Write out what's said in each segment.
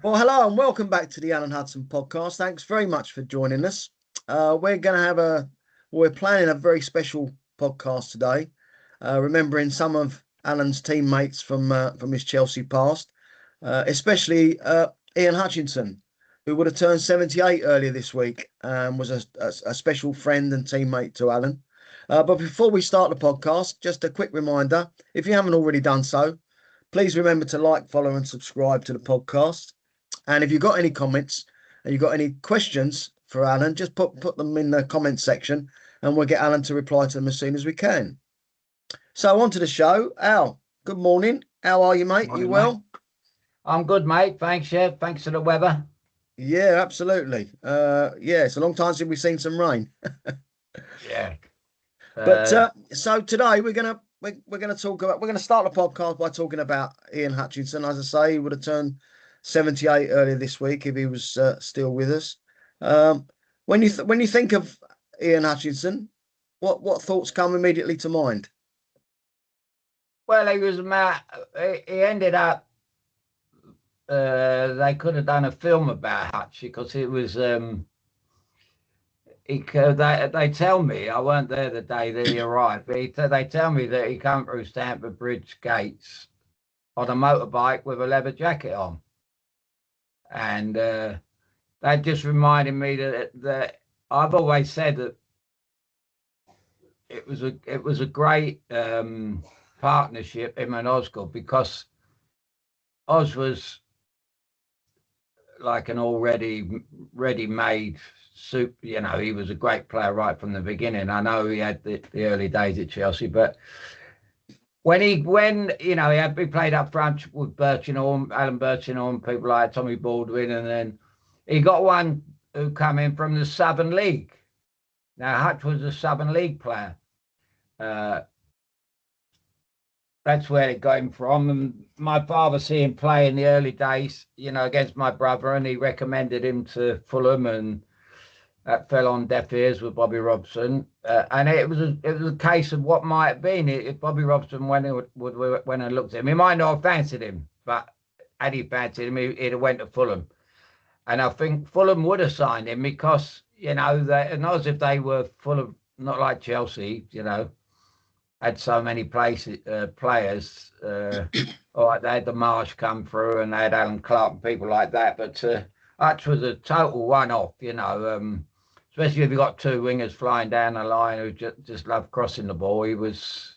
Well, hello and welcome back to the Alan Hudson podcast. Thanks very much for joining us. We're going to we're planning a very special podcast today, remembering some of Alan's teammates from his Chelsea past, especially Ian Hutchinson, who would have turned 78 earlier this week, and was a special friend and teammate to Alan. But before we start the podcast, just a quick reminder, if you haven't already done so, please remember to like, follow and subscribe to the podcast. And if you've got any comments and you've got any questions for Alan, just put them in the comment section and we'll get Alan to reply to them as soon as we can. So on to the show. Al, good morning. How are you, mate? Morning, You well? mate. I'm good, mate. Thanks, yeah. Thanks for the weather. Yeah, absolutely. It's a long time since we've seen some rain. Yeah. But so today we're gonna start the podcast by talking about Ian Hutchinson. As I say, he would have turned 78 earlier this week if he was still with us. When you think of Ian Hutchinson, what thoughts come immediately to mind? Well, he ended up. They could have done a film about Hutch because it was. They tell me I weren't there the day that he arrived, but they tell me that he came through Stamford Bridge gates on a motorbike with a leather jacket on, and that just reminded me that I've always said that it was a great partnership, him and Osgood, because Oz was like an already ready-made soup. He was a great player right from the beginning. I know he had the early days at Chelsea, but when he played up front with Birchingham, Alan Birchingham, people like Tommy Baldwin, and then he got one who come in from the Southern League. Now Hutch was a Southern League player. That's where it got him from. And my father see him play in the early days, against my brother, and he recommended him to Fulham, and that fell on deaf ears with Bobby Robson. And it was a case of what might have been if Bobby Robson went and looked at him. He might not have fancied him, but had he fancied him, he'd have went to Fulham. And I think Fulham would have signed him because, not as if they were full of, not like Chelsea, had so many players. All right, they had the Marsh come through and they had Alan Clark and people like that. But Hutch was a total one-off, especially if you got two wingers flying down the line who just love crossing the ball. He was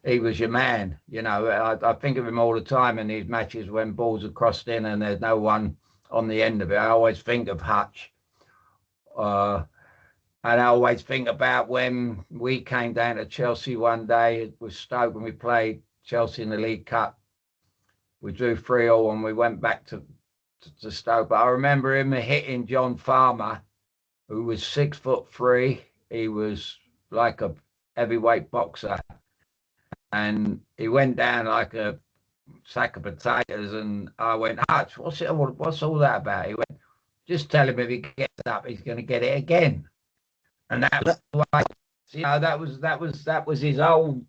your man. I think of him all the time in these matches when balls are crossed in and there's no one on the end of it. I always think of Hutch. And I always think about when we came down to Chelsea one day with Stoke when we played Chelsea in the League Cup. We drew 3-3 and we went back to Stoke. But I remember him hitting John Farmer, who was 6'3". He was like a heavyweight boxer. And he went down like a sack of potatoes. And I went, Hutch, what's all that about? He went, just tell him if he gets up, he's going to get it again. And that was like, that was his whole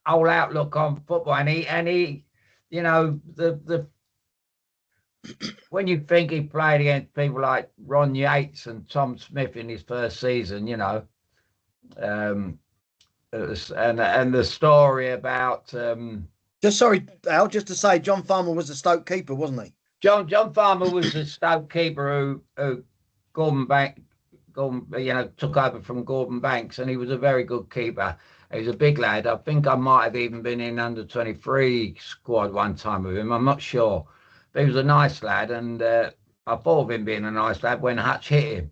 outlook on football. And he, the when you think he played against people like Ron Yeats and Tom Smith in his first season, and the story about Sorry, Al, just to say, John Farmer was the Stoke keeper, wasn't he? John Farmer was the Stoke keeper who took over from Gordon Banks, and he was a very good keeper. He was a big lad. I think I might have even been in under 23 squad one time with him. I'm not sure, but he was a nice lad, and I thought of him being a nice lad when Hutch hit him.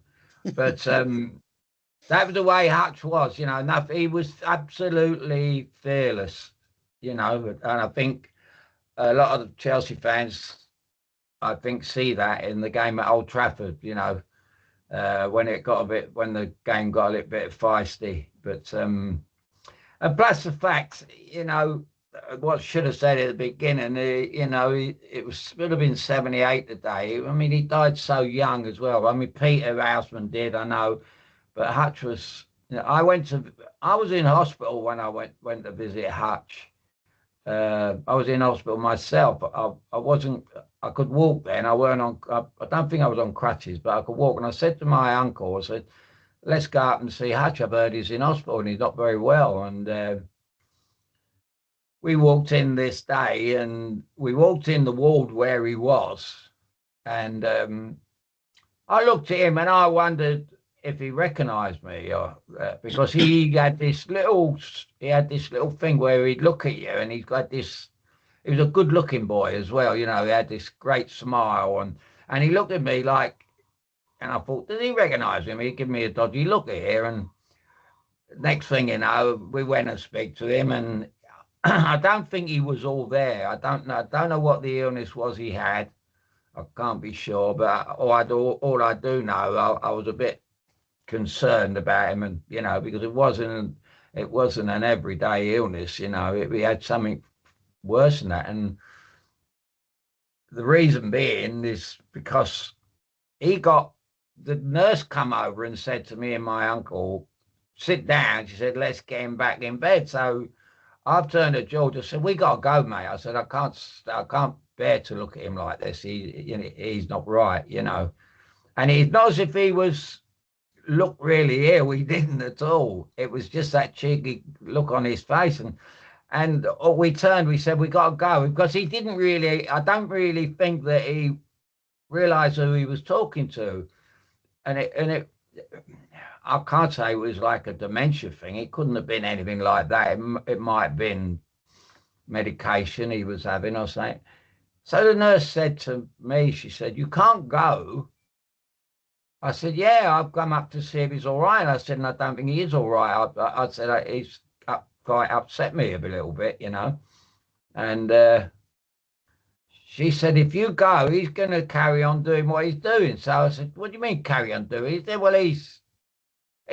But that was the way Hutch was, he was absolutely fearless, and I think a lot of Chelsea fans, I think, see that in the game at Old Trafford, when the game got a little bit feisty. But and plus the fact, what should have said at the beginning, it would have been 78 today. I mean, he died so young as well. I mean, Peter Houseman did, I know, but Hutch was. I was in hospital when I went to visit Hutch. I was in hospital myself. I wasn't I could walk then. I weren't on. I don't think I was on crutches, but I could walk. And I said to my uncle, I said, "Let's go up and see Hutch. I've heard he's in hospital and he's not very well." And we walked in this day, and we walked in the ward where he was, and I looked at him and I wondered if he recognised me, or because he had this little thing where he'd look at you, and he's got this. He was a good-looking boy as well, you know. He had this great smile, and he looked at me like, and I thought, did he recognise me? He gave me a dodgy look here, and next thing you know, we went and speak to him, and I don't think he was all there. I don't know. I don't know what the illness was he had. I can't be sure, but all I do know, I was a bit concerned about him, and you know, because it wasn't an everyday illness. You know, we had something worse than that, and the reason being is because the nurse come over and said to me and my uncle, "Sit down." She said, "Let's get him back in bed." So I've turned to George. I said, "We gotta go, mate." I said, I can't bear to look at him like this. He's not right, you know. And it's not as if he was looked really ill. He didn't at all. It was just that cheeky look on his face, and we turned. We said, "We gotta go," because he didn't really. I don't really think that he realised who he was talking to, and it. I can't say it was like a dementia thing. It couldn't have been anything like that. It might have been medication he was having or something. So the nurse said to me, she said, "You can't go." I said, "Yeah, I've come up to see if he's all right." I said, "And I don't think he is all right." I said, "He's quite upset me a little bit, you know." And she said, "If you go, he's going to carry on doing what he's doing." So I said, "What do you mean carry on doing?" He said, "Well, he's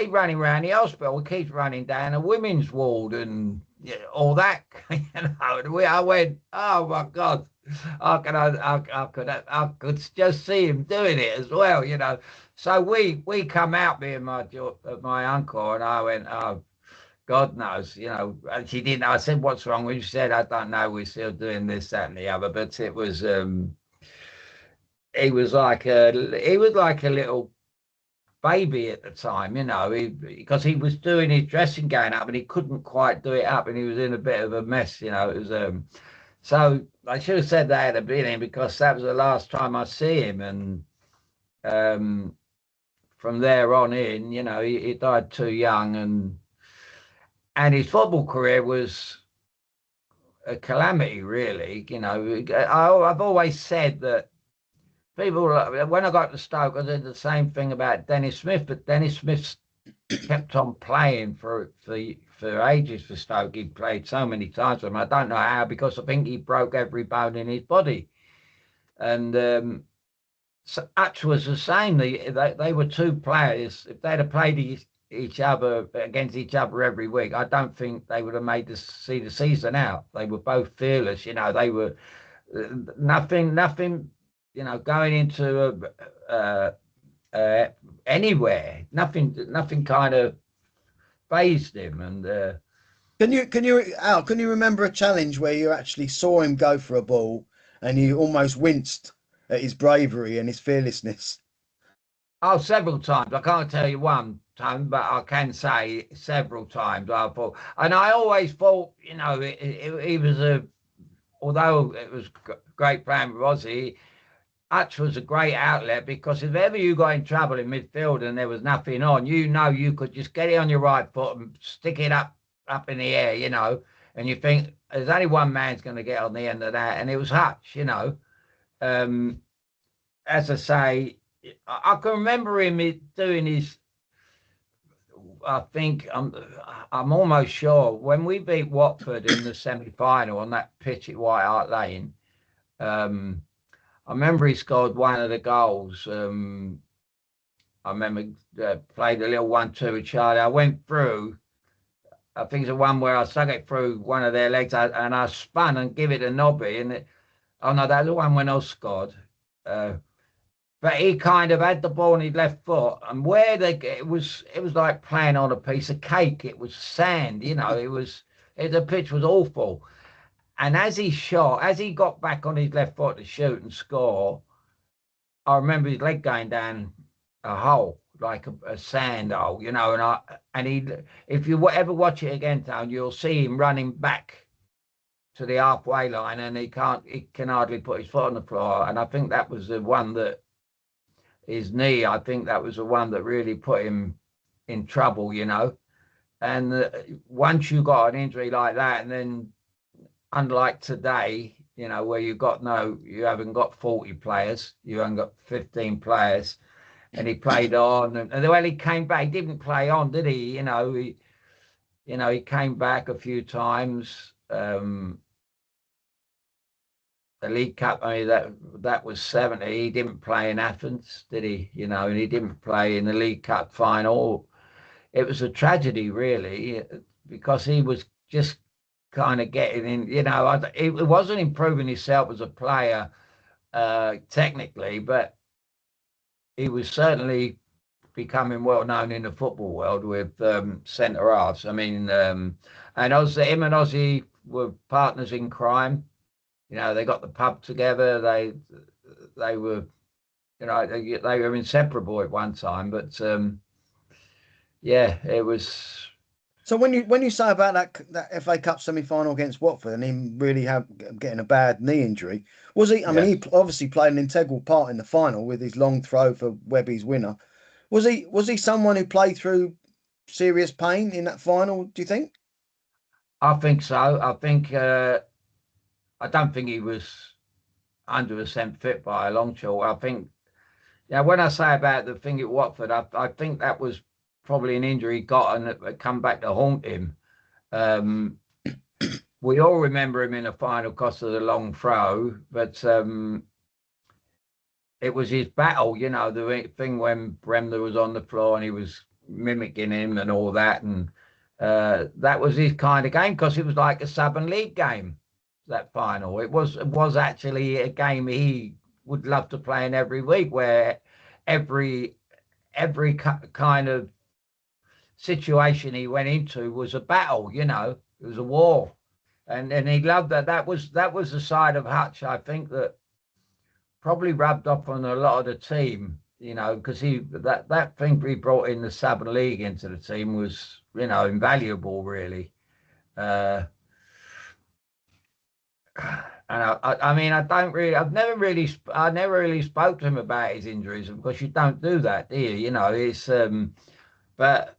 running around the hospital. He keeps running down a women's ward and all that." You know, and I went, "Oh my God, I could just see him doing it as well, you know." So we come out, me and my uncle, and I went, "Oh, God knows, you know." And she didn't. I said, "What's wrong?" She said, "I don't know. We're still doing this, that, and the other." But it was, he was like a little baby at the time, you know, because he was doing his dressing gown up and he couldn't quite do it up, and he was in a bit of a mess, you know. It was so I should have said that at the beginning, because that was the last time I see him, and from there on in, you know, he died too young, and his football career was a calamity, really. You know, I've always said that people, when I got to Stoke, I did the same thing about Dennis Smith, but Dennis Smith kept on playing for ages for Stoke. He played so many times for them. I don't know how, because I think he broke every bone in his body. And so Hutch was the same. They were two players. If they'd have played each other against each other every week, I don't think they would have made see the season out. They were both fearless. You know, they were nothing. You know, going into anywhere, nothing kind of phased him. And Al, can you remember a challenge where you actually saw him go for a ball and you almost winced at his bravery and his fearlessness? oh, several times. I can't tell you one time, but I can say several times I thought, and I always thought, you know, he was although it was great playing with Aussie, Hutch was a great outlet, because if ever you got in trouble in midfield and there was nothing on, you know, you could just get it on your right foot and stick it up in the air, you know, and you think there's only one man's going to get on the end of that, and it was Hutch, you know. As I say, I can remember him doing his. I think I'm almost sure when we beat Watford in the semi-final on that pitch at White Hart Lane. I remember he scored one of the goals. I remember played a little 1-2 with Charlie. I went through. I think it's the one where I stuck it through one of their legs, and I spun and give it a nobby. Oh no, that's the one when I scored. But he kind of had the ball on his left foot, and it was like playing on a piece of cake. It was sand, you know. The pitch was awful, And as he got back on his left foot to shoot and score, I remember his leg going down a hole, like a sand hole, if you ever watch it again, Tone, you'll see him running back to the halfway line, and he can hardly put his foot on the floor. And I think that was the one that his knee. I think that was the one that really put him in trouble, And once you got an injury like that, and then unlike today, where you haven't got 40 players, you haven't got 15 players, and he played on, and when he came back, he didn't play on, did he? He came back a few times. The League Cup, I mean, that was 70. He didn't play in Athens, did he? And he didn't play in the League Cup final. It was a tragedy, really, because he was just kind of getting in. It wasn't improving himself as a player technically, but he was certainly becoming well known in the football world with centre halves. I mean, and him and Ozzy were partners in crime. They got the pub together. They were, they were inseparable at one time. But yeah, it was. So when you say about that FA Cup semi-final against Watford and him really getting a bad knee injury, was he? I mean, he obviously played an integral part in the final with his long throw for Webby's winner. Was he someone who played through serious pain in that final? Do you think? I think so. I don't think he was 100% fit by a long shot. I think, when I say about the thing at Watford, I think that was probably an injury he got and it come back to haunt him. We all remember him in the final because of the long throw, but it was his battle, the thing when Bremner was on the floor and he was mimicking him and all that. And that was his kind of game, because it was like a Southern League game, that final. It was actually a game he would love to play in every week, where every kind of situation he went into was a battle, it was a war. And he loved that. That was the side of Hutch, I think, that probably rubbed off on a lot of the team, because that thing he brought in the Southern League into the team was, invaluable, really. And I mean, I never really spoke to him about his injuries, because you don't do that, do you? It's but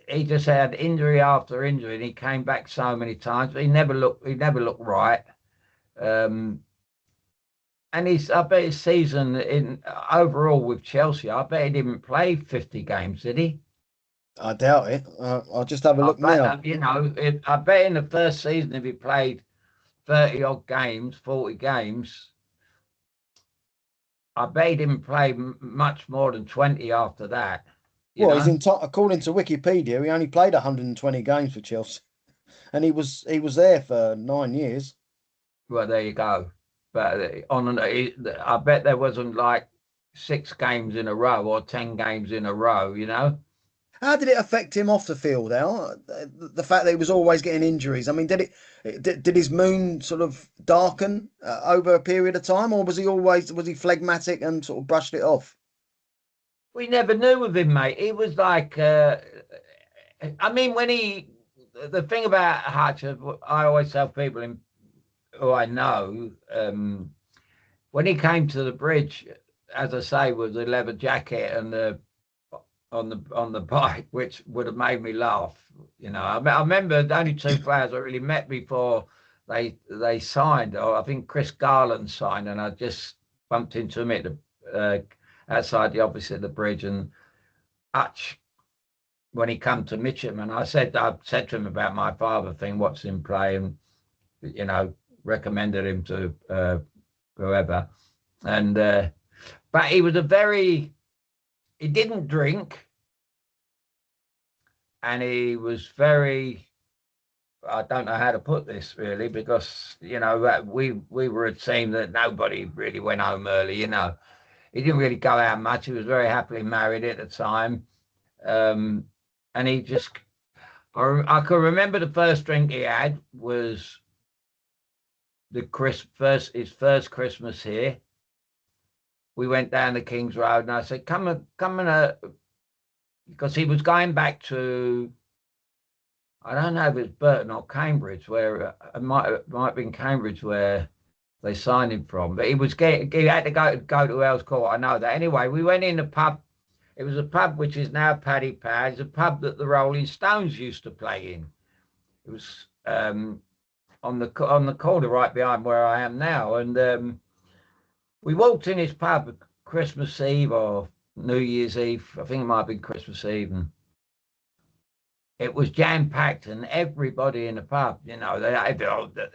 he just had injury after injury, and he came back so many times, but he never looked right. And I bet his season in overall with Chelsea, I bet he didn't play 50 games, did he? I doubt it. I'll just have a look now. I bet in the first season, if he played 30 odd games, 40 games, I bet he didn't play much more than 20 after that. Well, according to Wikipedia, he only played 120 games for Chelsea, and he was there for 9 years. Well, there you go. But I bet there wasn't like 6 games in a row or 10 games in a row, How did it affect him off the field, Al? The fact that he was always getting injuries. I mean, did his moon sort of darken over a period of time, or was he phlegmatic and sort of brushed it off? We never knew with him, mate. He was like, I mean, the thing about Hutch, I always tell people who I know, when he came to the bridge, as I say, with the leather jacket and on the bike, which would have made me laugh. I remember the only 2 players I really met before they signed. Or I think Chris Garland signed, and I just bumped into him at the outside the office at the bridge. And Hutch, when he come to Mitcham, and I said to him about my father thing, watched him play, and recommended him to whoever. And but he was he didn't drink, and he was I don't know how to put this, really, because we were a team that nobody really went home early. He didn't really go out much. He was very happily married at the time, and he just I can remember the first drink he had was his first Christmas here. We went down the King's Road, and I said, "Come and," because he was going back to, I don't know if it's Burton or Cambridge, where it might have been Cambridge where they signed him from, but he had to go to Earls Court. I know that. Anyway, we went in the pub. It was a pub which is now Paddy Power. It's a pub that the Rolling Stones used to play in. It was on the corner right behind where I am now, and we walked in his pub Christmas Eve or New Year's Eve. I think it might have been Christmas Eve, and it was jam-packed, and everybody in the pub,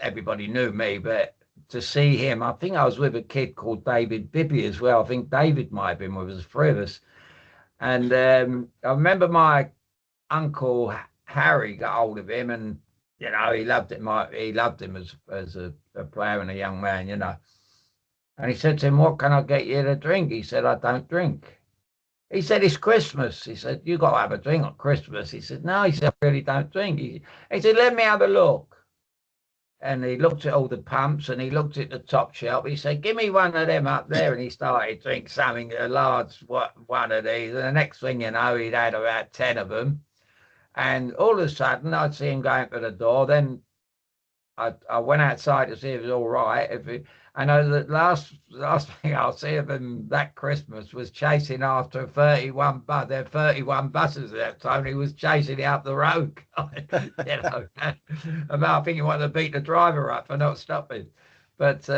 everybody knew me, but to see him, I think I was with a kid called David Bibby as well. I think David might have been with us, 3 of us. And I remember my uncle Harry got hold of him, and he loved him. He loved him as a player and a young man, And he said to him, "What can I get you to drink?" He said, "I don't drink." He said, "It's Christmas." He said, "You got to have a drink on Christmas." He said, "No," he said, "I really don't drink." He said, "Let me have a look." And he looked at all the pumps, and he looked at the top shelf. He said, "Give me one of them up there." And he started to drink something, a large one of these. And the next thing you know, he'd had about 10 of them. And all of a sudden, I'd see him going to the door. Then I went outside to see if it was all right. I know the last thing I'll see of him that Christmas was chasing after 31 bus. There were 31 buses at that time. He was chasing it up the road. I think he wanted to beat the driver up for not stopping. But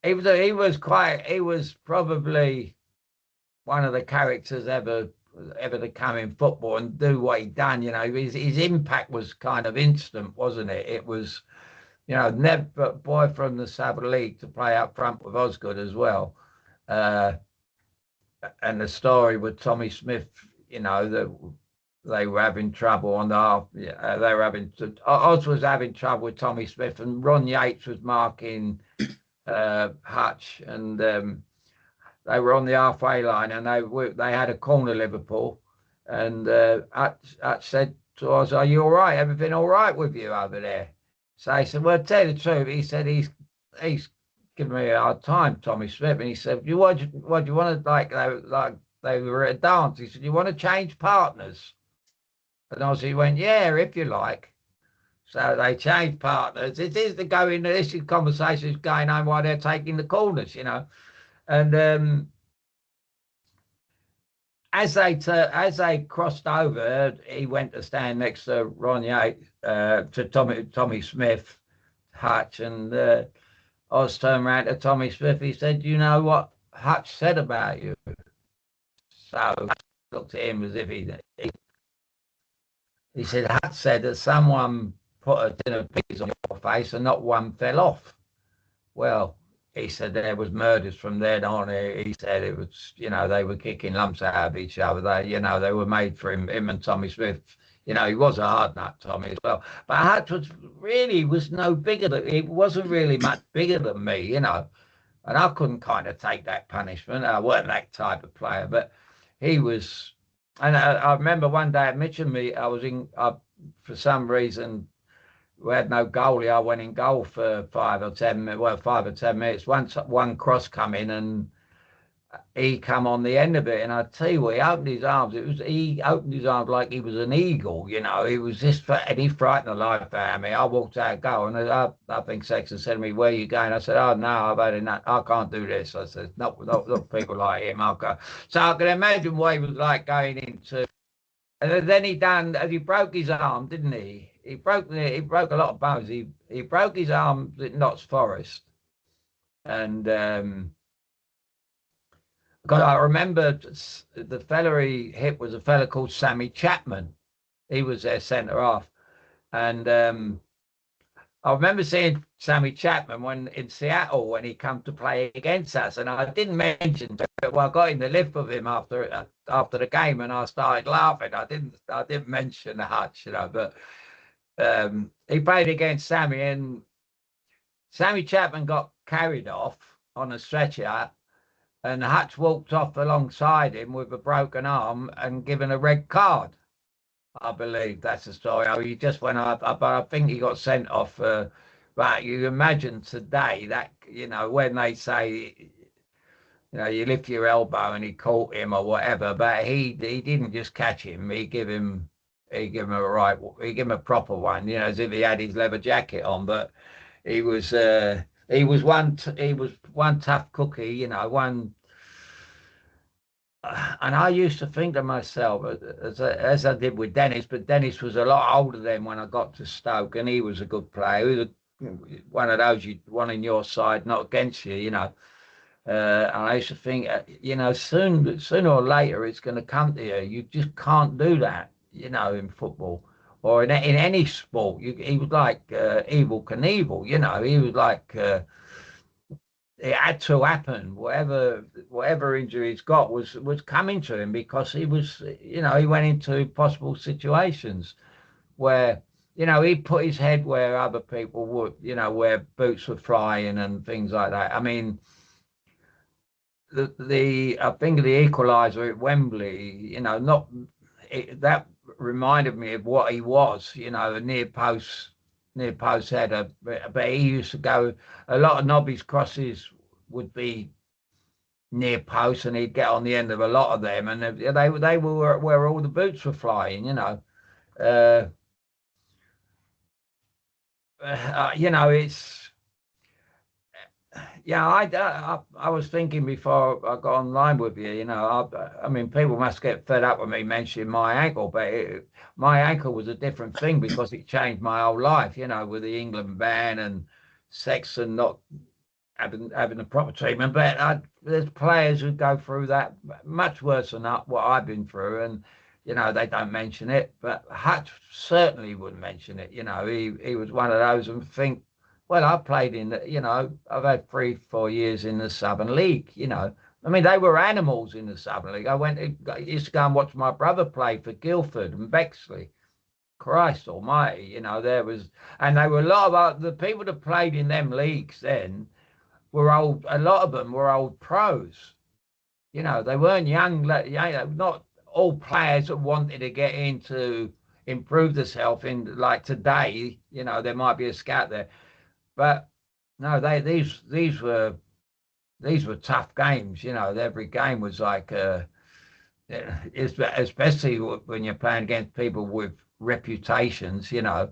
he was probably one of the characters ever to come in football and do what he'd done. His impact was kind of instant, wasn't it? It was. Never boy from the Southern League to play up front with Osgood as well. And the story with Tommy Smith, that they were having trouble on the half. Oz was having trouble with Tommy Smith, and Ron Yeats was marking Hutch, and they were on the halfway line, and they had a corner Liverpool, and Hutch said to Oz, "Are you all right? Everything all right with you over there?" So I said, "Well, tell you the truth." He said, he's giving me a hard time, Tommy Smith. And he said, what do you want to, like they were at a dance. He said, "You want to change partners?" And Ozzy went, "Yeah, if you like." So they changed partners. This conversation is going on while they're taking the corners, And as they crossed over, he went to stand next to Ron Yates, to Tommy Smith, Hutch, and Oz turned around to Tommy Smith. He said, "You know what Hutch said about you?" So I looked at him as if he said, "Hutch said that someone put a tin of peas on your face and not one fell off." Well, he said there was murders from then on. He said it was, they were kicking lumps out of each other. They were made for him and Tommy Smith. He was a hard nut, Tommy, as well. But Hutch was no bigger he wasn't really much bigger than me, And I couldn't kind of take that punishment. I wasn't that type of player, but he was. And I remember one day at Mitcham, I was for some reason, we had no goalie. I went in goal for 5 or 10 minutes. Once one cross come in, and he come on the end of it, and I tell you what, he opened his arms. He opened his arms like he was an eagle. He was and he frightened the life out of me. I walked out goal, and I think Sexton said to me, "Where are you going?" I said, "Oh no, I've had enough. I can't do this." I said, "Not people like him. I'll go." So I can imagine what he was like going into. And then he broke his arm, didn't he? He broke a lot of bones. He broke his arm at Notts Forest, and God, I remember the fella he hit was a fella called Sammy Chapman. He was their centre half, and I remember seeing Sammy Chapman in Seattle when he come to play against us, and I didn't mention it. Well, I got in the lift with him after the game, and I started laughing. I didn't mention the Hutch, but he played against Sammy, and Sammy Chapman got carried off on a stretcher, and Hutch walked off alongside him with a broken arm and given a red card. I believe that's the story. He just went up, but I think he got sent off But you imagine today that, when they say, you lift your elbow and he caught him or whatever, but he didn't just catch him. He gave him a proper one, as if he had his leather jacket on. But he was one tough cookie, one. And I used to think to myself, as I did with Dennis, but Dennis was a lot older than when I got to Stoke, and he was a good player. He was one of those you want in your side, not against you. And I used to think, sooner or later, it's going to come to you. You just can't do that, in football or in any sport. He was like Evel Knievel, He was like it had to happen. Whatever injury he's got was coming to him because he went into possible situations where he put his head where other people would, where boots were flying and things like that. I mean, I think of the equaliser at Wembley, that reminded me of what he was, a near post header. But he used to go. A lot of Nobby's crosses would be near post, and he'd get on the end of a lot of them, and they were where all the boots were flying. It's. Yeah, I was thinking before I got online with you. I mean, people must get fed up with me mentioning my ankle, but my ankle was a different thing because it changed my whole life. With the England ban and Sexton not having the proper treatment. But there's players who go through that much worse than what I've been through, and they don't mention it. But Hutch certainly wouldn't mention it. He was one of those and think. Well, I played I've had 3-4 years in the Southern League, I mean, they were animals in the Southern League. I used to go and watch my brother play for Guildford and Bexley. Christ almighty, there was, and they were a lot of the people that played in them leagues then were old, a lot of them were old pros. They weren't young, not all players that wanted to get into improve themselves in like today, there might be a scout there. But no, these were tough games. Every game was like, especially when you're playing against people with reputations. But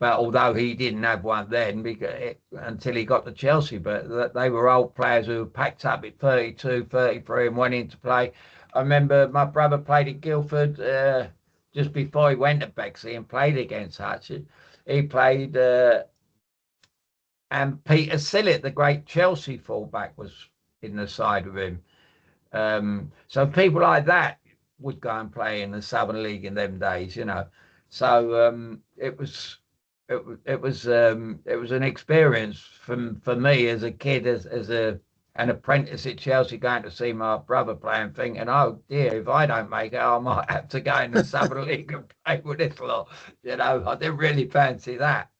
although he didn't have one then until he got to Chelsea, but they were old players who packed up at 32, 33 and went into play. I remember my brother played at Guildford just before he went to Bexley and played against Hutch. He played, and Peter Osgood, the great Chelsea fullback, was in the side with him. So people like that would go and play in the Southern League in them days, So it was an experience for me as a kid, as an apprentice at Chelsea, going to see my brother play and thinking, oh dear, if I don't make it, I might have to go in the Southern League and play with this lot. I didn't really fancy that.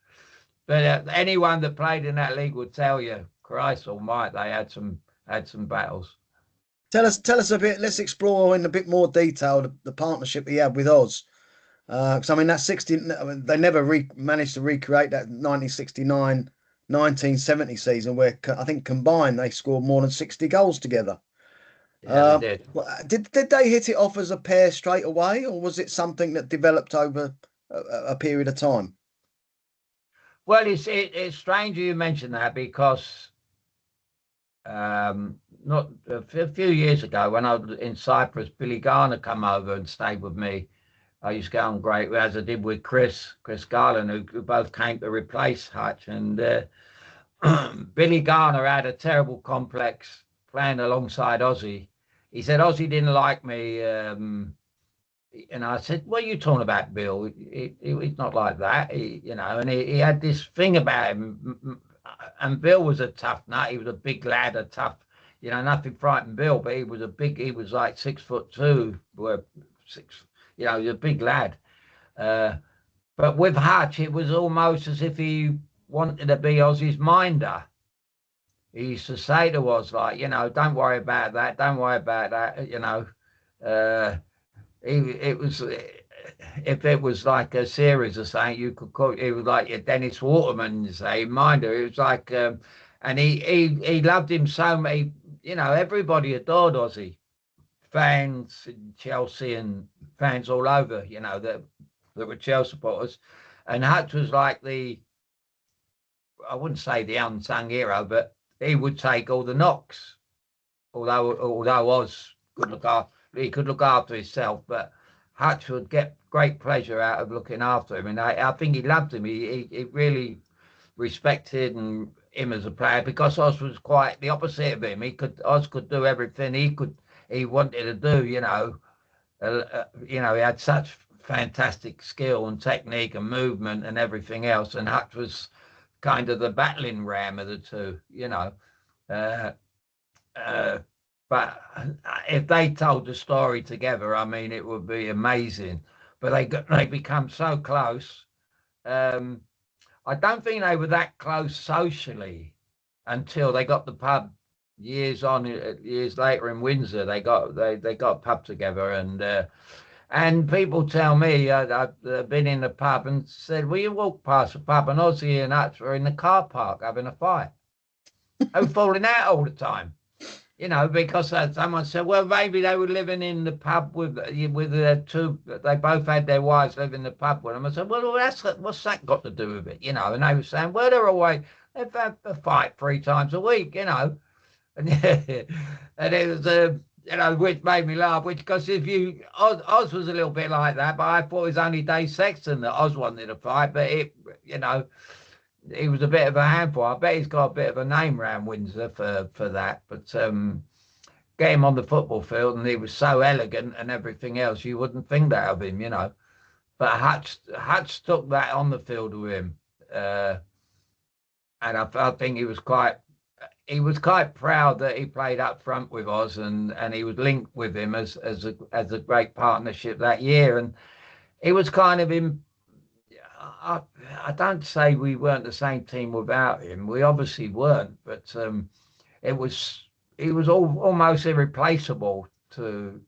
But anyone that played in that league would tell you, Christ almighty, they had some battles. Tell us a bit. Let's explore in a bit more detail the partnership he had with Oz. Because I mean that they never managed to recreate that 1969-1970 season where I think combined they scored more than 60 goals together. Yeah, they did. Did they hit it off as a pair straight away, or was it something that developed over a period of time? Well, it's strange you mentioned that because not a few years ago when I was in Cyprus, Billy Garner come over and stayed with me. I used to go on great, as I did with Chris Garland, who both came to replace Hutch. And Billy Garner had a terrible complex playing alongside Ozzy. He said Ozzy didn't like me. And I said, what are you talking about, Bill? He's not like that, and he had this thing about him. And Bill was a tough nut. He was a big lad, a tough, nothing frightened Bill, but he was like 6'2", he was a big lad. But with Hutch, it was almost as if he wanted to be Ozzy's minder. He used to say to us, like, don't worry about that, don't worry about that, it was if it was like a series or something, you could call it was like your Dennis Waterman, say, Minder. It was like, and he loved him so many. You know, everybody adored Ozzy, fans in Chelsea and fans all over. You know that were Chelsea supporters, and Hutch was like I wouldn't say the unsung hero, but he would take all the knocks. Although Oz could he could look after himself, but Hutch would get great pleasure out of looking after him, and I think he loved him. He really respected him as a player because Oz was quite the opposite of him. Oz could do everything he wanted to do. He had such fantastic skill and technique and movement and everything else, and Hutch was kind of the battling ram of the two. But if they told the story together, I mean, it would be amazing. But they become so close. I don't think they were that close socially until they got the pub years later in Windsor. They got a pub together, and people tell me I've been in the pub and said, "Well, you walk past the pub and Ozzy and Hutch were in the car park having a fight. They were falling out all the time." Because someone said, well, maybe they were living in the pub with their two. They both had their wives live in the pub with them. I said, well, what's that got to do with it? And they were saying, well, they're away. They've had a fight 3 times a week, and and it was, which made me laugh. Because Oz was a little bit like that, but I thought it was only Dave Sexton that Oz wanted to fight, but he was a bit of a handful. I bet he's got a bit of a name around Windsor for that. But get him on the football field, and he was so elegant and everything else, you wouldn't think that of him, But Hutch took that on the field with him, and I think he was quite proud that he played up front with Oz, and he was linked with him as a great partnership that year, and it was kind of him. I don't say we weren't the same team without him. We obviously weren't, but he was almost irreplaceable to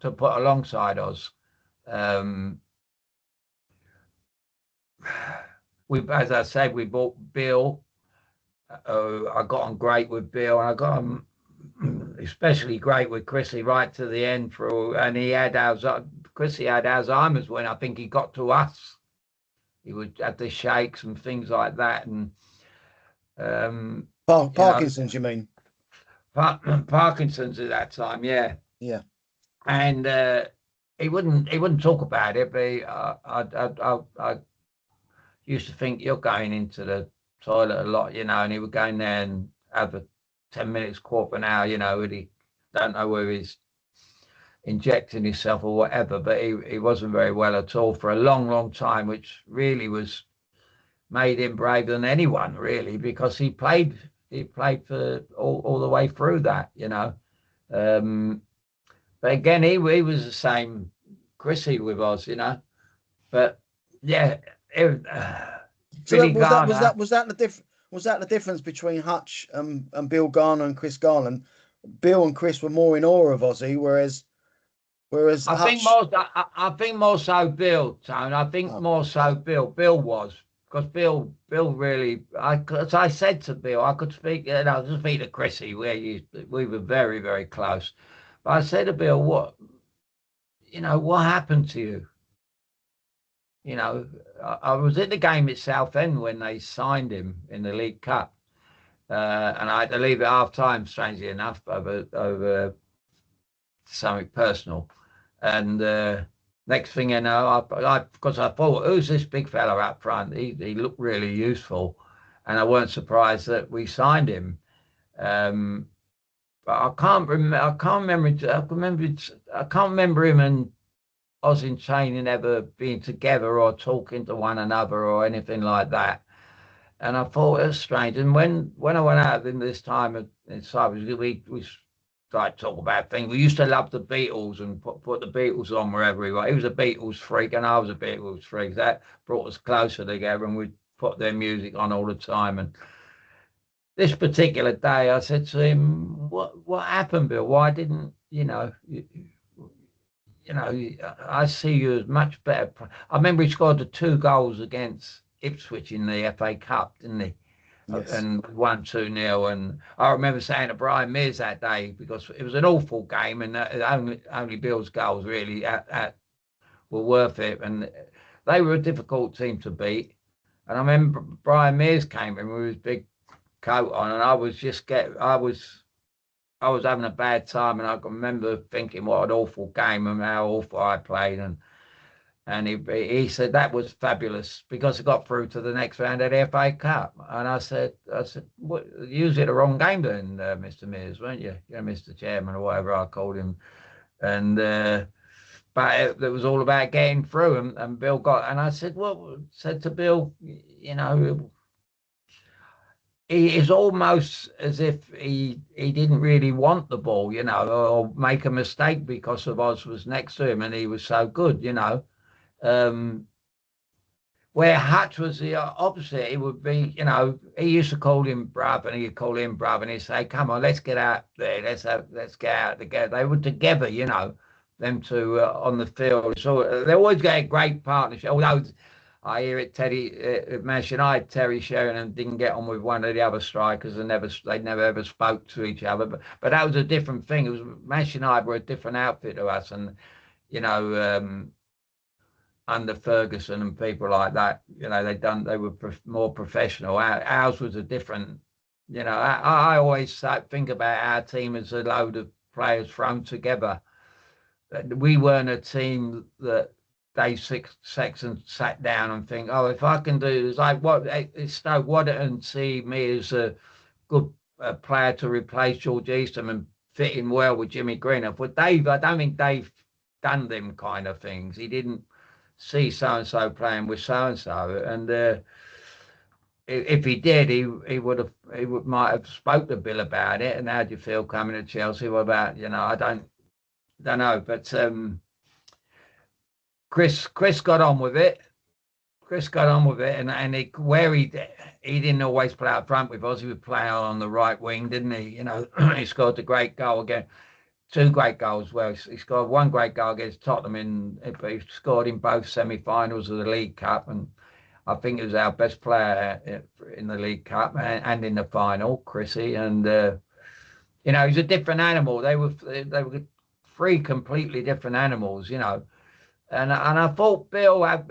put alongside us. As I said, we bought Bill. I got on great with Bill, and I got on especially great with Chrissy right to the end and Chrissy had Alzheimer's when I think he got to us. He would have the shakes and things like that, and Parkinson's, you mean? Parkinson's at that time, yeah. And he wouldn't talk about it, but I used to think you're going into the toilet a lot, and he would go in there and have a 10 minutes, quarter of an hour, and he don't know whether he's injecting himself or whatever, but he wasn't very well at all for a long time, which really made him braver than anyone, really, because he played for all the way through that, but again, he was the same Chrissy with us, but yeah. So was that the difference between Hutch and Bill Garner and Chris Garland? Bill and Chris were more in awe of Ozzy, whereas I think more so Bill, Tone. I think more so Bill. Bill was, because Bill really. As I said to Bill, I could speak. To speak to Chrissy, we were very, very close. But I said to Bill, what happened to you? I was at the game at Southend when they signed him in the League Cup, and I had to leave at half time, strangely enough, over something personal. And next thing you know, because I thought, who's this big fella up front? He looked really useful, and I weren't surprised that we signed him. But I can't remember him and Oz in Training ever being together or talking to one another or anything like that. And I thought it was strange. And when I went out in this time in Cyprus, we like talk about things. We used to love the Beatles and put the Beatles on wherever we were. He was a Beatles freak and I was a Beatles freak. That brought us closer together, and we'd put their music on all the time. And this particular day, I said to him, "What happened, Bill? Why didn't you know, I see you as much better. I remember he scored the 2 goals against Ipswich in the FA Cup, didn't he? Yes. And won 2-0. And I remember saying to Brian Mears that day, because it was an awful game, and only Bill's goals really were worth it. And they were a difficult team to beat. And I remember Brian Mears came in with his big coat on, and I was having a bad time, and I can remember thinking what an awful game and how awful I played. And he said that was fabulous because it got through to the next round of the FA Cup. And I said, what, you was it the wrong game then, Mr. Mears, weren't you? Yeah, Mr. Chairman or whatever I called him. And but it was all about getting through, and Bill got. And I said, well, said to Bill, you know, he is almost as if he didn't really want the ball, you know, or make a mistake because of Oz was next to him and he was so good, you know. Um, where Hutch was the opposite, he would be, you know, he used to call him bruv, and he'd call him bruv, and he'd say, "Come on, let's get out there, let's get out together." They were together, you know, them two on the field. So they always get a great partnership. Although I hear it, Manchester United, Terry Sheringham didn't get on with one of the other strikers, and they never ever spoke to each other. But that was a different thing. It was Manchester United were a different outfit to us, and you know. Under Ferguson and people like that, you know, they were more professional. Ours was a different, you know. I always think about our team as a load of players thrown together. We weren't a team that Dave Sexton sat down and think, oh, if I can do this, like what Stoke wouldn't see me as a good player to replace George Eastham and fit in well with Jimmy Greenup. But Dave, I don't think Dave done them kind of things. He didn't see so and so playing with so and so, and if he did, he might have spoke to Bill about it. And how do you feel coming to Chelsea? What about, you know? I don't know, but Chris got on with it. Chris got on with it, and he didn't always play up front with us. He would play on the right wing, didn't he? You know, he scored a great goal again. 2 great goals. Well, he scored 1 great goal against Tottenham, he scored in both semi-finals of the League Cup, and I think he was our best player in the League Cup and in the final, Chrissy. And you know, he's a different animal. They were 3 completely different animals, you know. And I thought Bill,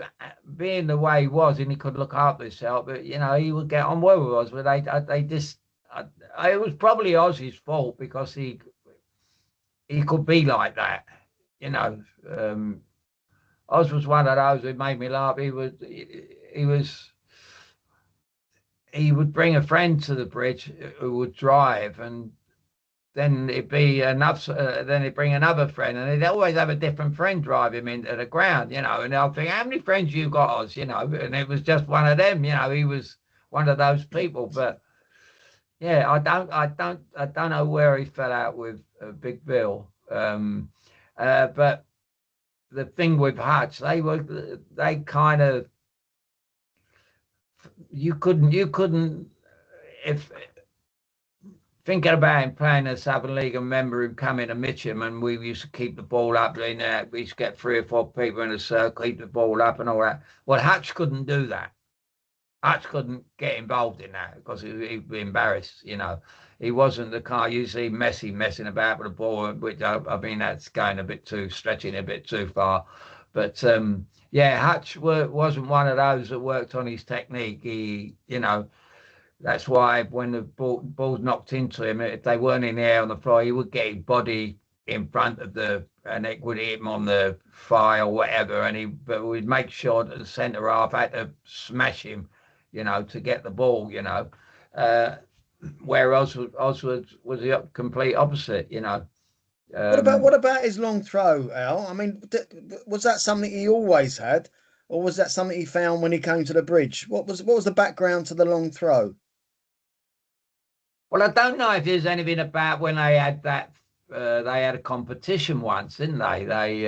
being the way he was, and he could look after himself, but you know, he would get on well with us. But they just, it was probably Ozzy's fault because he could be like that, you know. Oz was one of those who made me laugh. He would bring a friend to the bridge who would drive, and then it'd be enough. Then he'd bring another friend, and he'd always have a different friend drive him into the ground, you know. And I'll think, how many friends you got, Oz, you know? And it was just one of them, you know. He was one of those people, but. Yeah, I don't know where he fell out with Big Bill. But the thing with Hutch, they kind of, you couldn't, if thinking about him playing a Southern League and remember him coming to Mitcham, and we used to keep the ball up in there. We used to get 3 or 4 people in a circle, keep the ball up and all that. Well, Hutch couldn't do that. Hutch couldn't get involved in that because he'd be embarrassed, you know. He wasn't the kind you see Messi messing about with the ball, which I mean, that's going a bit too, stretching a bit too far. But yeah, Hutch wasn't one of those that worked on his technique. He, you know, that's why when the ball's knocked into him, if they weren't in the air on the floor, he would get his body in front of and it would hit him on the thigh or whatever. But we'd make sure that the centre half had to smash him, you know, to get the ball, you know. Where Oswald was the complete opposite, you know. What about his long throw, Al? I mean, was that something he always had, or was that something he found when he came to the bridge? What was the background to the long throw? Well, I don't know if there's anything about when they had that. They had a competition once, didn't they?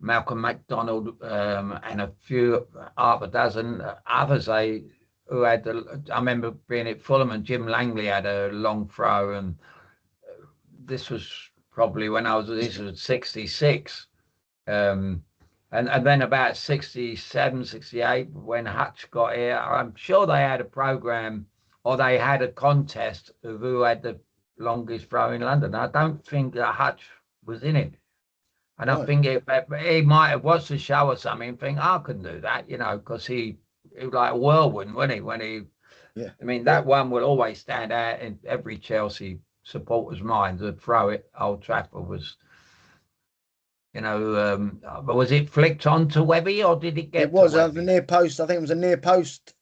Malcolm MacDonald and a few, half a dozen others. I remember being at Fulham, and Jim Langley had a long throw, and this was probably when this was 66. And then about 67, 68, when Hutch got here, I'm sure they had a programme or they had a contest of who had the longest throw in London. I don't think that Hutch was in it. And I think he might have watched the show or something and think, I couldn't do that, because he was like a whirlwind, wasn't he? Yeah. I mean, that one will always stand out in every Chelsea supporter's mind. The throw at Old Trafford was, but was it flicked onto Webby or did it get? It was the near post. I think it was a near post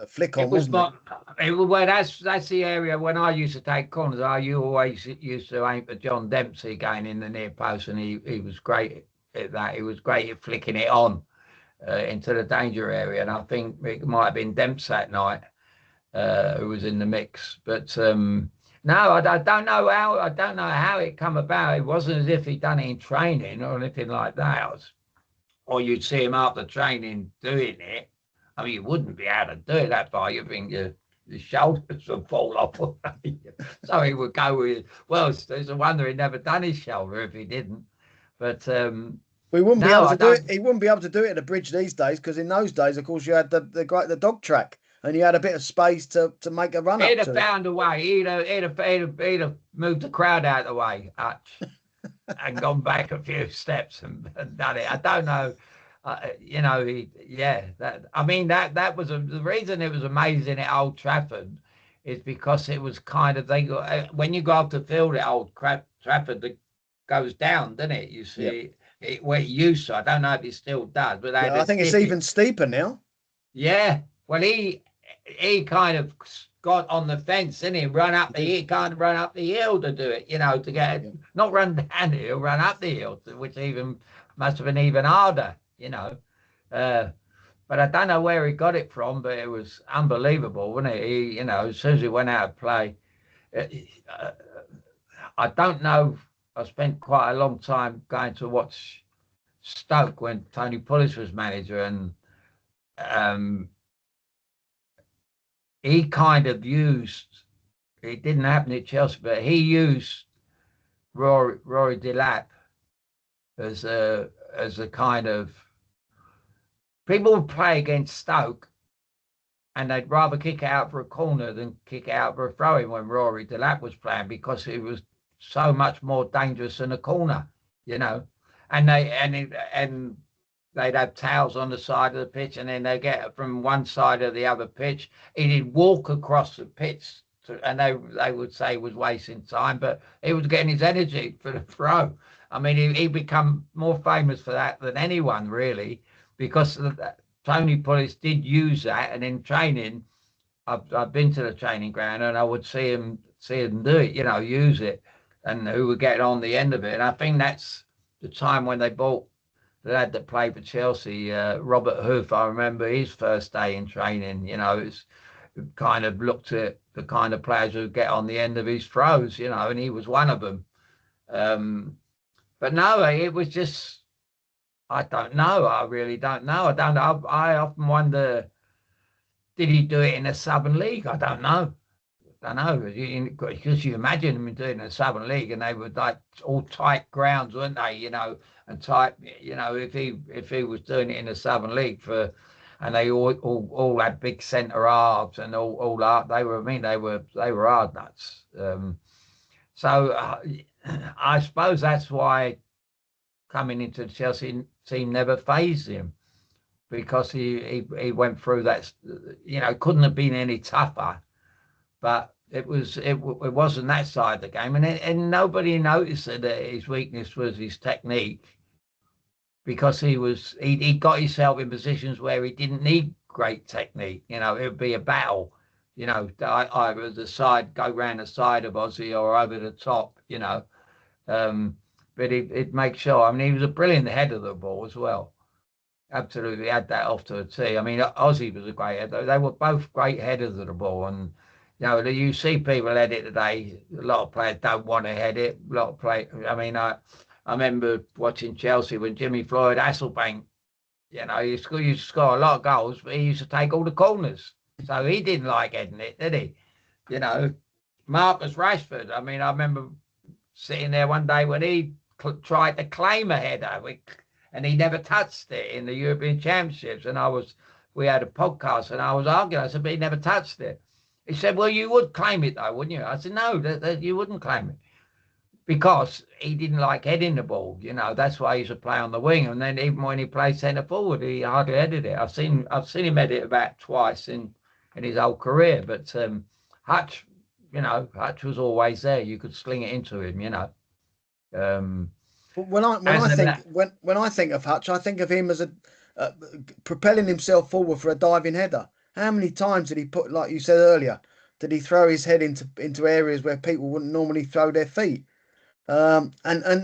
flick on. It was wasn't it? Well, that's the area when I used to take corners. I always used to aim for John Dempsey going in the near post, and he was great at that. He was great at flicking it on into the danger area, and I think it might have been Dempsey that night who was in the mix. But no, I don't know how. I don't know how it come about. It wasn't as if he'd done it in training or anything like that, or you'd see him after training doing it. I mean, you wouldn't be able to do it that far. You think your shoulders would fall off. So he would go with. Well, it's a wonder he'd never done his shoulder if he didn't. But we wouldn't be able to do it. He wouldn't be able to do it at a bridge these days because in those days, of course, you had the dog track. And you had a bit of space to make a run. He'd have found a way. He'd have moved the crowd out of the way, Hutch, and gone back a few steps and done it. I don't know. That was the reason it was amazing at Old Trafford is because it was kind of when you go up the field at Old Trafford, it goes down, doesn't it? You see, where it used to. I don't know if it still does, but I think it's even steeper now. Yeah. Well, he kind of got on the fence and he run up the hill to do it, to get not run down the hill, run up the hill, which even must have been even harder, But I don't know where he got it from, but it was unbelievable, wasn't it? He, as soon as he went out of play, I don't know. I spent quite a long time going to watch Stoke when Tony Pulis was manager, and he kind of used, it didn't happen at Chelsea, but he used Rory Delap as a kind of, people would play against Stoke and they'd rather kick it out for a corner than kick it out for a throw-in when Rory Delap was playing because it was so much more dangerous than a corner, and they'd have towels on the side of the pitch and then they get from one side to the other pitch. He'd walk across the pitch and they would say he was wasting time, but he was getting his energy for the throw. I mean, he become more famous for that than anyone really, because Tony Pulis did use that. And in training, I've been to the training ground and I would see him do it, use it, and who would get on the end of it. And I think that's the time when they bought the lad that played for Chelsea, Robert Hoof. I remember his first day in training, it's kind of looked at the kind of players who get on the end of his throws, and he was one of them. But no, it was just, I don't know. I really don't know. I often wonder, did he do it in a Southern League? I don't know. Because you imagine him doing a Southern League and they were like all tight grounds, weren't they? And tight, if he was doing it in a Southern League and they all had big centre halves and all that, they were hard nuts. So I suppose that's why coming into the Chelsea team never fazed him, because he went through that. Couldn't have been any tougher. But it wasn't that side of the game, and nobody noticed that his weakness was his technique, because he got himself in positions where he didn't need great technique. It would be a battle. Either the side go round the side of Ozzy or over the top. But he'd make sure. I mean, he was a brilliant header of the ball as well. Absolutely had that off to a tee. I mean, Ozzy was a great header. They were both great headers of the ball, and you see people head it today. A lot of players don't want to head it. A lot of players. I mean, I remember watching Chelsea when Jimmy Floyd Hasselbank. He used to score a lot of goals, but he used to take all the corners. So he didn't like heading it, did he? Marcus Rashford. I mean, I remember sitting there one day when he tried to claim a header, and he never touched it in the European Championships. And we had a podcast, and I was arguing. I said, but he never touched it. He said, well, you would claim it though, wouldn't you? I said, no, you wouldn't claim it, because he didn't like heading the ball. That's why he used to play on the wing. And then even when he played centre forward, he hardly headed it. I've seen him head it about twice in his whole career. But Hutch, Hutch was always there. You could sling it into him. When I think of Hutch, I think of him as propelling himself forward for a diving header. How many times did he put, like you said earlier, did he throw his head into areas where people wouldn't normally throw their feet? And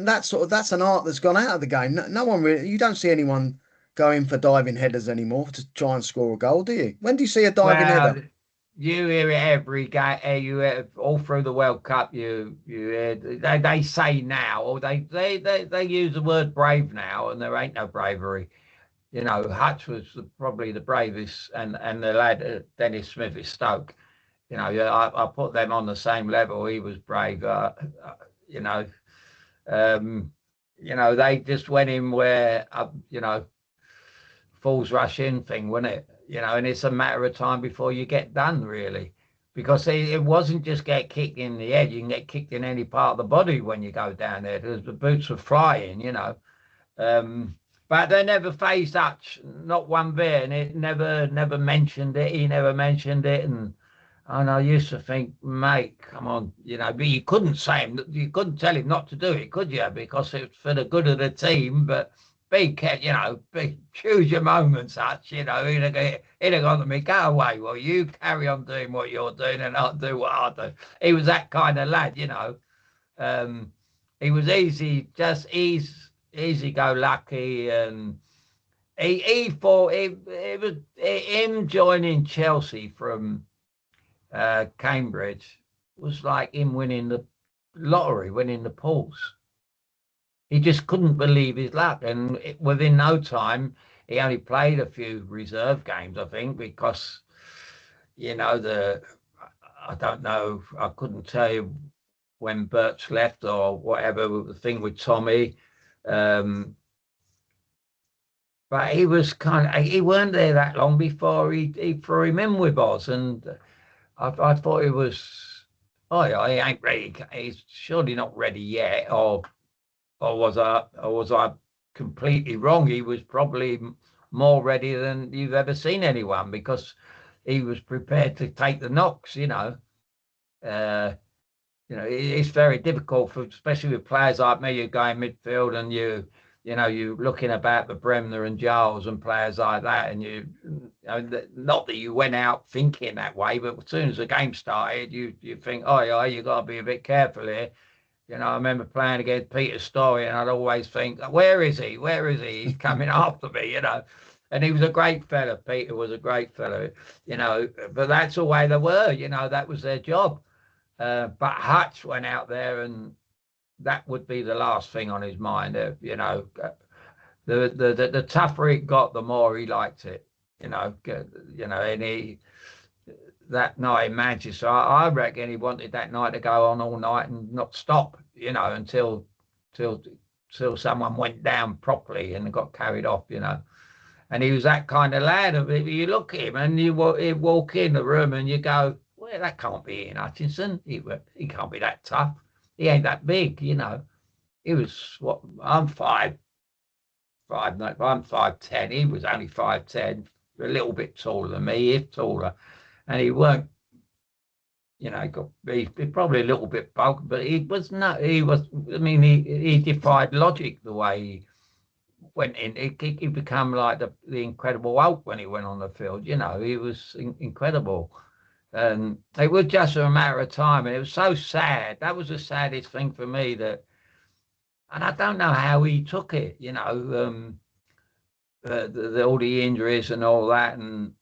that's an art that's gone out of the game. No one really, you don't see anyone going for diving headers anymore to try and score a goal, do you? When do you see a diving header? You hear it every game. You hear it all through the World Cup. You hear they say now, or they use the word brave now, and there ain't no bravery. Hutch was probably the bravest, and the lad Dennis Smith at Stoke. I put them on the same level. He was brave. They just went in where fools rush in thing, wasn't it? And it's a matter of time before you get done, really, because it wasn't just get kicked in the head. You can get kicked in any part of the body when you go down there. The boots were flying, but they never phased Hutch, not one bit, and it never mentioned it. He never mentioned it, and I used to think, mate, come on, but you couldn't you couldn't tell him not to do it, could you? Because it's for the good of the team, but choose your moments, Hutch. He'd have gone to me, go away. Well, you carry on doing what you're doing, and I'll do what I do. He was that kind of lad, He was easy-go-lucky, and he thought it was him joining Chelsea from Cambridge was like him winning the lottery, winning the pools. He just couldn't believe his luck, and within no time, he only played a few reserve games, I think, because I don't know, I couldn't tell you when Birch left or whatever, the thing with Tommy, but he was he weren't there that long before he threw him in with Oz, and I thought he was, he ain't ready, he's surely not ready yet, or was I completely wrong? He was probably more ready than you've ever seen anyone, because he was prepared to take the knocks. It's very difficult especially with players like me. You go in midfield and you're looking about the Bremner and Giles and players like that, and not that you went out thinking that way, but as soon as the game started, you think, you got to be a bit careful here. I remember playing against Peter Story, and I'd always think, where is he? Where is he? He's coming after me, And he was a great fella. Peter was a great fella, but that's the way they were, that was their job. But Hutch went out there, and that would be the last thing on his mind. The tougher it got, the more he liked it, and he, that night in Manchester, I reckon he wanted that night to go on all night and not stop, until someone went down properly and got carried off, And he was that kind of lad. You look at him and you walk in the room and you go, well, that can't be Ian Hutchinson. He can't be that tough. He ain't that big, He was I'm 5'10". He was only 5'10", a little bit taller than me, if taller. And he weren't, he's probably a little bit bulky, but he defied logic the way he went in. He became like the Incredible Hulk when he went on the field. He was incredible. And it was just a matter of time. And it was so sad. That was the saddest thing for me, and I don't know how he took it, all the injuries and all that. And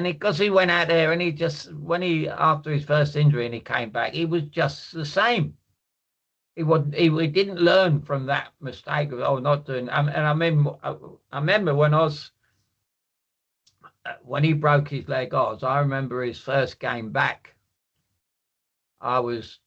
because he went out there and after his first injury and he came back, he was just the same. He didn't learn from that mistake of not doing. And I remember when he broke his leg, I remember his first game back. I was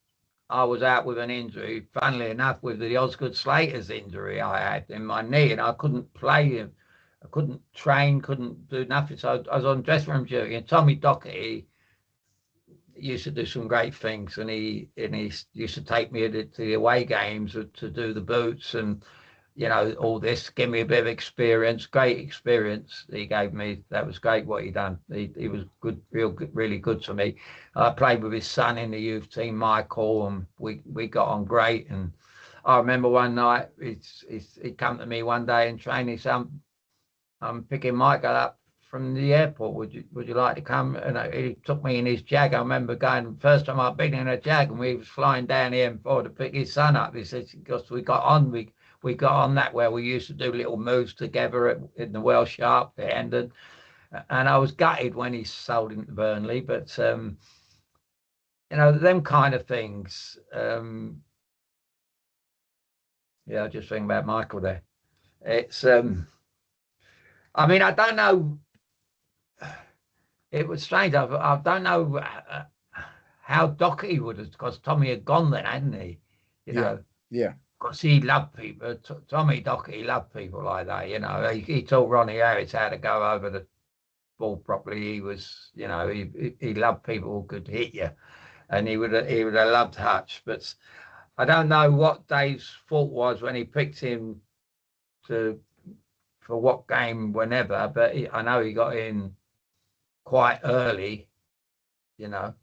I was out with an injury, funnily enough, with the Osgood Slater's injury I had in my knee, and I couldn't play. I couldn't train, couldn't do nothing. So I was on dressing room duty, and Tommy Docherty used to do some great things, and he used to take me to the away games to do the boots and all this, give me a bit of experience, great experience he gave me. That was great what he done. He was good, real good, really good to me. I played with his son in the youth team, Michael, and we got on great. And I remember one night he come to me one day in training. He said, I'm picking Michael up from the airport. Would you like to come? And he took me in his Jag. I remember going, first time I'd been in a Jag, and we was flying down the M4 to pick his son up. He said, because we got on that where we used to do little moves together in the Welsh Sharp, the end. And I was gutted when he sold him to Burnley. But, them kind of things. I just think about Michael there. It's, I mean, I don't know. It was strange. I don't know how Docherty would have, because Tommy had gone then, hadn't he? Yeah. Because he loved people. Tommy Docherty loved people like that. He taught Ronnie Harris how to go over the ball properly. He was, he loved people who could hit you, and he would have loved Hutch. But I don't know what Dave's fault was when he picked him for what game, whenever. But I know he got in quite early. I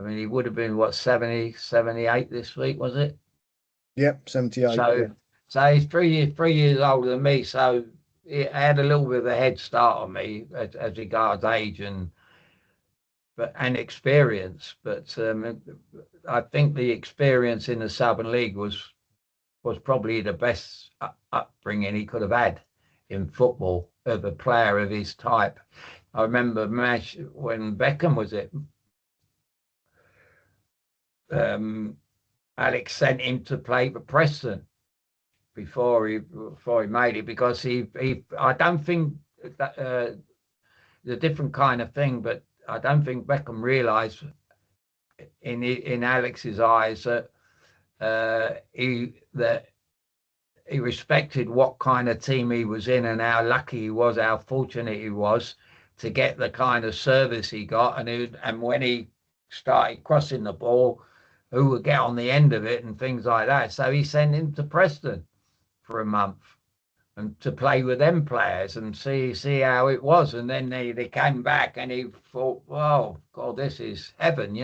mean, he would have been 70, 78 this week, was it? Yep, 78. So he's 3 years older than me. So he had a little bit of a head start on me as regards age and experience. But I think the experience in the Southern League was probably the best upbringing he could have had in football of a player of his type. I remember when Beckham was it. Alex sent him to play for Preston before he made it, because I don't think that the different kind of thing, but I don't think Beckham realised in Alex's eyes that he respected what kind of team he was in and how lucky he was, how fortunate he was to get the kind of service he got, and when he started crossing the ball, who would get on the end of it and things like that. So he sent him to Preston for a month and to play with them players and see how it was. And then they came back and he thought, "Oh God, this is heaven,"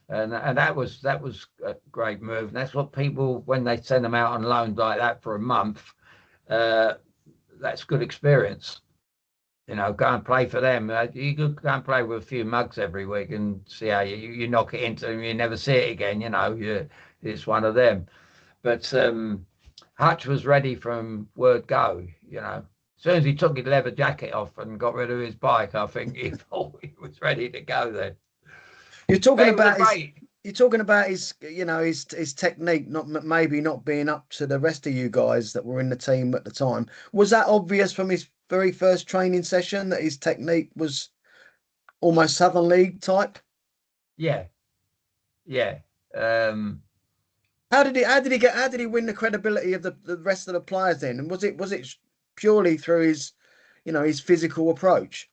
And that was a great move. And that's what people, when they send them out on loan like that for a month, that's good experience. Go and play for them. You could go and play with a few mugs every week and see how you knock it into them. You never see it again. It's one of them. But Hutch was ready from word go. As soon as he took his leather jacket off and got rid of his bike, I think he thought he was ready to go then. You're talking about his his technique, maybe not being up to the rest of you guys that were in the team at the time. Was that obvious from his very first training session that his technique was almost Southern League type? Yeah. How did he win the credibility of the rest of the players then? And was it purely through his his physical approach?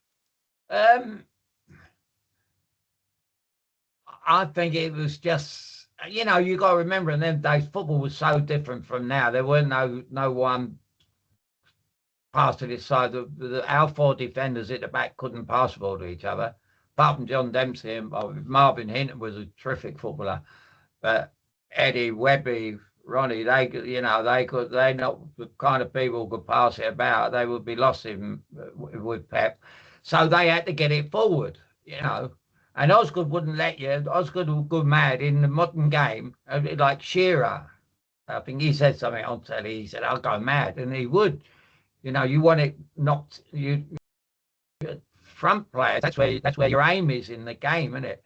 I think it was just, you got to remember in them days, football was so different from now. There weren't no one pass to this side. Our four defenders at the back couldn't pass the ball to each other. Apart from John Dempsey and Marvin Hinton was a terrific footballer. But Eddie, Webby, Ronnie, they're not the kind of people who could pass it about. They would be lost with Pep. So they had to get it forward, And Osgood wouldn't let you. Osgood would go mad in the modern game, like Shearer. I think he said something on telly. He said, "I'll go mad," and he would. You want it knocked. You front players. That's where your aim is in the game, isn't it?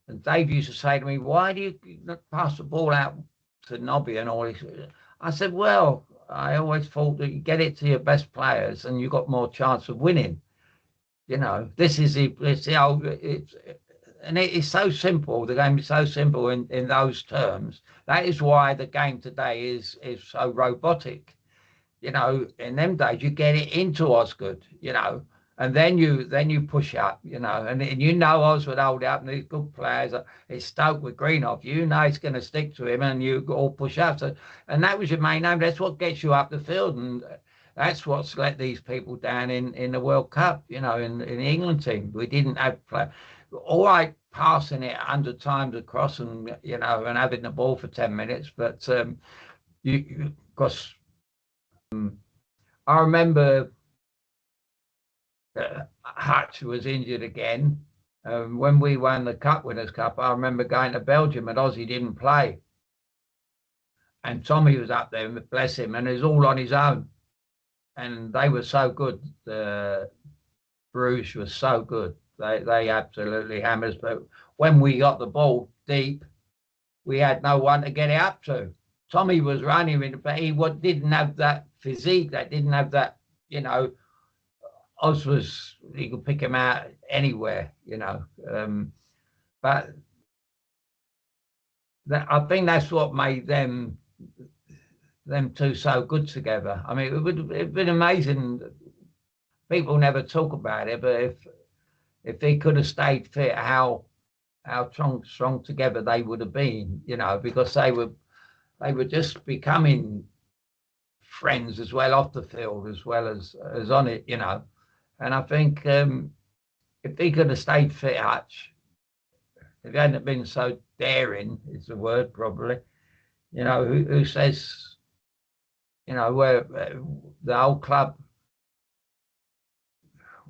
And Dave used to say to me, "Why do you not pass the ball out to Nobby and all this?" I said, "Well, I always thought that you get it to your best players, and you got more chance of winning." This is and it is so simple. The game is so simple in those terms. That is why the game today is so robotic. In them days you get it into Osgood, and then you push up, and Oz would hold up, and these good players, it's Stoke with Greenhoff, it's going to stick to him, and you all push up. So, and that was your main aim. That's what gets you up the field, and that's what's let these people down in the World Cup. In the England team, we didn't have play. All right, passing it 100 times across, and and having the ball for 10 minutes, but because I remember Hutch was injured again. When we won the Cup Winners' Cup, I remember going to Belgium and Ozzy didn't play. And Tommy was up there, bless him, and it was all on his own. And they were so good. Bruges was so good. They absolutely hammered us. But when we got the ball deep, we had no one to get it up to. Tommy was running, but he didn't have that physique. That didn't have that, Oz he could pick him out anywhere, but I think that's what made them two so good together. I mean, it'd been amazing. People never talk about it, but if they could have stayed fit, how strong together they would have been, because they were just becoming friends as well off the field as well as on it, And I think if he could have stayed fit, Hutch, if he hadn't been so daring, is the word probably, who says, where the whole club,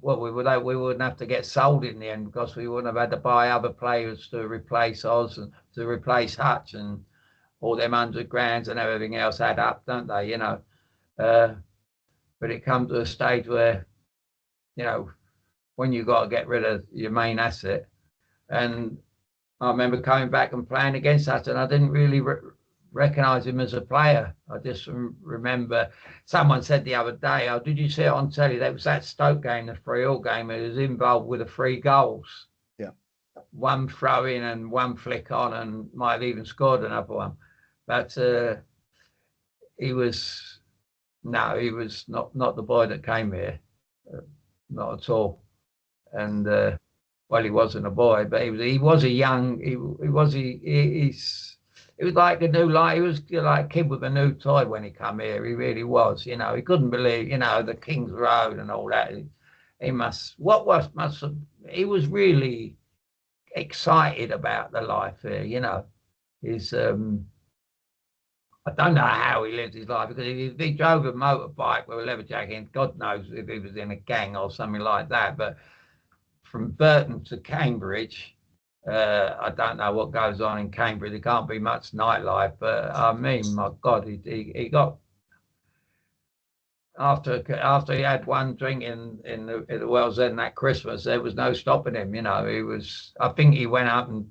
well, we wouldn't have to get sold in the end because we wouldn't have had to buy other players to replace Oz and to replace Hutch, and all them 100 grand and everything else add up, don't they? But it comes to a stage where, when you got to get rid of your main asset. And I remember coming back and playing against Hudson. I didn't really recognise him as a player. I just remember someone said the other day, "Oh, did you see it on telly? That was that Stoke game, the 3-3 game. It was involved with the 3 goals. Yeah, one throw in and one flick on, and might have even scored another one. But he was not the boy that came here, not at all. And well, he wasn't a boy, but he was a young. He was like a new light. He was like a kid with a new toy when he come here. He really was. He couldn't believe. The King's Road and all that. He was really excited about the life here. I don't know how he lived his life, because if he drove a motorbike with a leather jacket, God knows if he was in a gang or something like that. But from Burton to Cambridge, I don't know what goes on in Cambridge. There can't be much nightlife, but I mean, my God, he got after he had one drink in the Well's End that Christmas, there was no stopping him. I think he went up and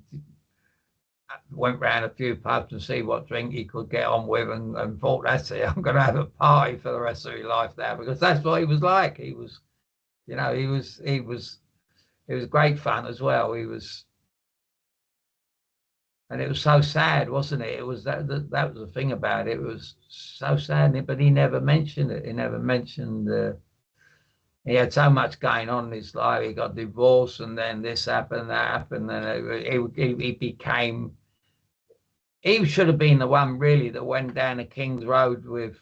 went round a few pubs to see what drink he could get on with, and thought, that's it, I'm going to have a party for the rest of his life now, because that's what he was like. He was great fun as well. And it was so sad, wasn't it? It was that was the thing about it. It was so sad, but he never mentioned it. He never mentioned he had so much going on in his life. He got divorced, and then this happened, that happened, and he became. He should have been the one really that went down the King's Road with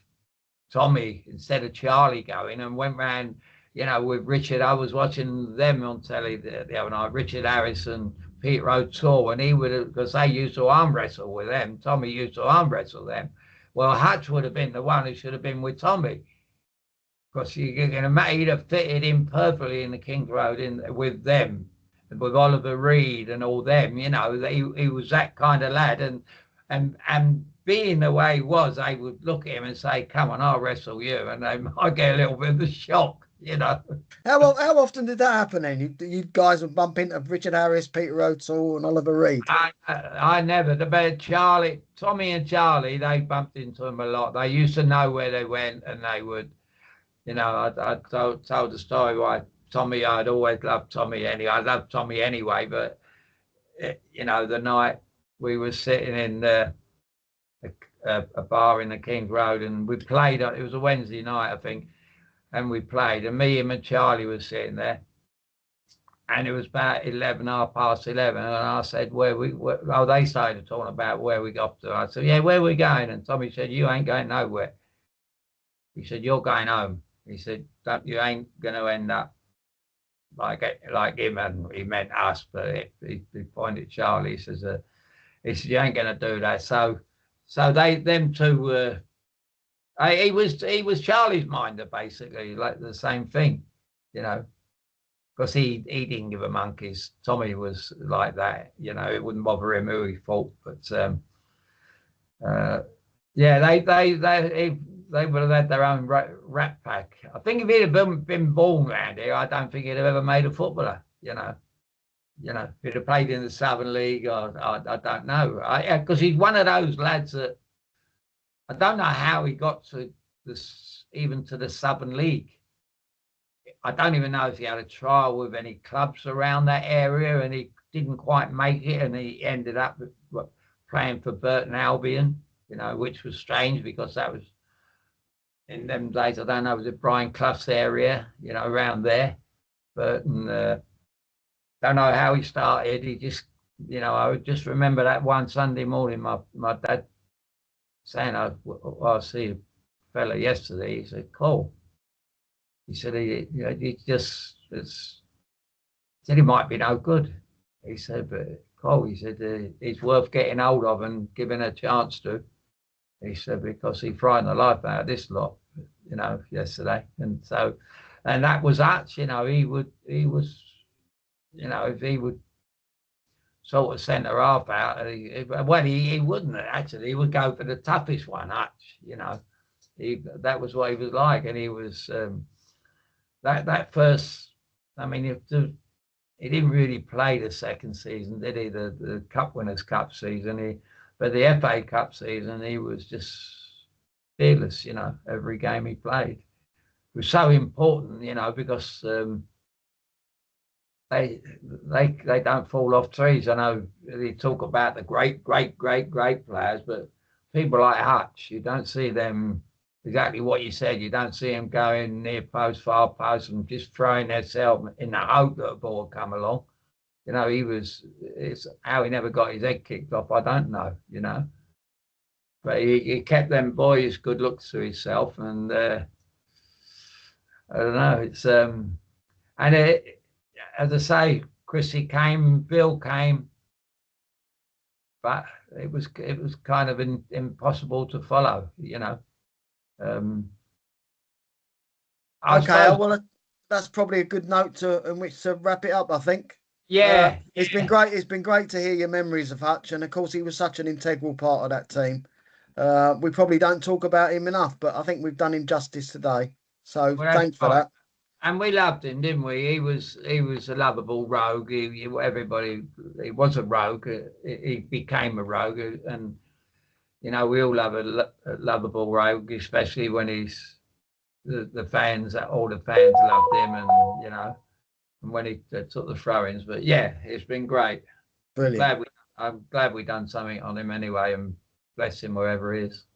Tommy instead of Charlie going, and went round, with Richard. I was watching them on telly the other night, Richard Harris and Peter O'Toole, and he would, because they used to arm wrestle with them. Tommy used to arm wrestle them. Well, Hutch would have been the one who should have been with Tommy, because he'd have fitted in perfectly in the King's Road with them, with Oliver Reed and all them. He was that kind of lad, and being the way he was, they would look at him and say, "Come on, I'll wrestle you," and they might get a little bit of a shock. How often did that happen then? You guys would bump into Richard Harris, Peter O'Toole, and Oliver Reed? I never. But Tommy and Charlie, they bumped into him a lot. They used to know where they went, and they would, I told the story why Tommy, I'd always loved Tommy anyway. I loved Tommy anyway, but you know, the night we were sitting in a bar in the King's Road, and we played. It was a Wednesday night, I think, and we played. And me, him, and Charlie was sitting there, and it was about 11, 11:30, and I said, oh, they started talking about where we got to. I said, yeah, where are we going? And Tommy said, you ain't going nowhere. He said, you're going home. He said, you ain't going to end up like him, and he meant us, but he pointed at Charlie. He says, you ain't going to do that. So them two, he was Charlie's minder, basically, like the same thing, you know, because he didn't give a monkeys. Tommy was like that, you know, it wouldn't bother him who he fought, but yeah, they would have had their own rat pack. I think if he'd have been born around here, I don't think he'd have ever made a footballer, you know. You know, if he'd have played in the Southern League, I don't know. Because he's one of those lads that I don't know how he got to this, even to the Southern League. I don't even know if he had a trial with any clubs around that area, and he didn't quite make it, and he ended up playing for Burton Albion, you know, which was strange because that was in them days. I don't know, was it Brian Clough's area, you know, around there. But don't know how he started. He just, you know, I would just remember that one Sunday morning, my dad saying, I see a fella yesterday. He said, cool. He said, he said he might be no good. He said, but cool. He said, he's worth getting hold of and giving a chance to. He said, because he frightened the life out of this lot, you know, yesterday. And so, and that was Hutch, you know, he was, you know, if he would sort of centre half out, he wouldn't actually. He would go for the toughest one, Hutch, you know. That was what he was like. And he was, that first, I mean, he didn't really play the second season, did he? The Cup Winners' Cup season. But the FA Cup season, he was just fearless, you know, every game he played. It was so important, you know, because they don't fall off trees. I know they talk about the great players, but people like Hutch, you don't see them exactly what you said. You don't see them going near post, far post, and just throwing themselves in the hope that a ball would come along. You know, it's how he never got his head kicked off, I don't know, you know. But he kept them boys good looks to himself, and I don't know, it's and as I say, Chrissy came, Bill came, but it was kind of impossible to follow, you know. Okay, well, that's probably a good note in which to wrap it up, I think. Yeah, it's been great. It's been great to hear your memories of Hutch, and of course, he was such an integral part of that team. We probably don't talk about him enough, but I think we've done him justice today. So thanks for that. And we loved him, didn't we? He was a lovable rogue. He was a rogue. He became a rogue, and you know, we all love a lovable rogue, especially when he's the fans. All the fans loved him, and you know, and when he took the throw-ins. But yeah, it's been great. Brilliant. I'm glad we done something on him anyway, and bless him wherever he is.